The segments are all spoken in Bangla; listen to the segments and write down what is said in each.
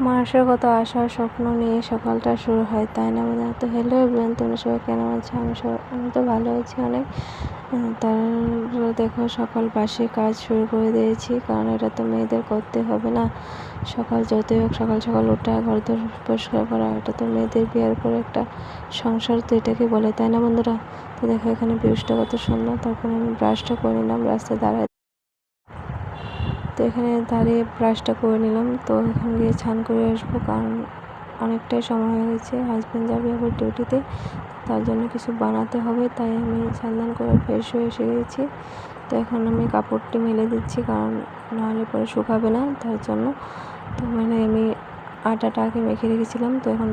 মানুষের কত আশা স্বপ্ন নিয়ে সকালটা শুরু হয়, তাই না বন্ধুরা? তো হ্যালো এভরিওয়ান, তোমরা সবাই কেমন আছো? আমি তো ভালো আছি অনেক। তারপরে দেখো সকাল বাসে কাজ শুরু করে দিয়েছি, কারণ এটা তো মেয়েদের করতে হবে না। সকাল যতই হোক সকাল সকাল ওঠা, ঘরদোর পরিষ্কার করা, এটা তো মেয়েদের বিয়ের পরে একটা সংসার, তো এটাকে বলে, তাই না বন্ধুরা? তো দেখো এখানে ভিউজটা কত সুন্দর। তারপরে আমি ব্রাশটা করে নিলাম, রাস্তায় দাঁড়ায়, তো এখানে দাঁড়িয়ে ব্রাশটা করে নিলাম। তো এখানে গিয়ে স্নান করে আসবো, কারণ অনেকটাই সময় হয়ে গেছে, হাজব্যান্ড যাবে আবার ডিউটিতে, তার জন্য কিছু বানাতে হবে, তাই আমি স্নান করে ফ্রেশ হয়ে এসে গেছি। তো এখন আমি কাপড়টি মেলে দিচ্ছি, কারণ নাহলে পরে শুকাবে না, তার জন্য। তো মানে আমি আটাটা আগে মেখে রেখেছিলাম, তো এখন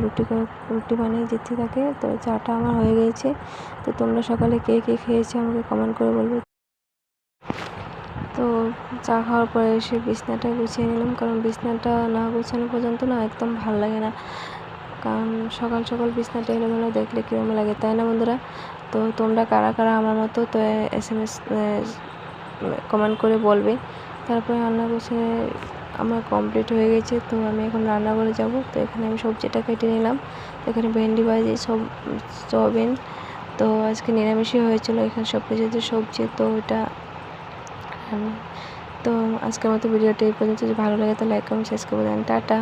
রুটি বানিয়ে দিচ্ছি তাকে। তো চাটা আমার হয়ে গেছে। তো তোমরা সকালে কে কে খেয়েছো আমাকে কমেন্ট করে বলবে। তো চা খাওয়ার পরে এসে বিছনাটা গুছিয়ে নিলাম, কারণ বিছনাটা না গোছানো পর্যন্ত না একদম ভালো লাগে না, কারণ সকাল সকাল বিছনাটা এলোমেলো দেখলে কীরকম লাগে, তাই না বন্ধুরা? তো তোমরা কারা কারা আমার মতো, তো SMS কমেন্ট করে বলবে। তারপরে রান্না গুছিয়ে আমার কমপ্লিট হয়ে গেছে, তো আমি এখন রান্নাঘরে যাব। তো এখানে আমি সবজিটা কেটে নিলাম। তো এখানে ভেন্ডি ভাজি, সোয়াবিন, তো আজকে নিরামিষই হয়েছিল, এখানে সব কিছু যে সবজি, তো ওইটা। তো আজকের মতো ভিডিওটা এই পর্যন্ত। যদি ভালো লাগে তো লাইক কমেন্ট শেয়ার করে দেন। টাটা।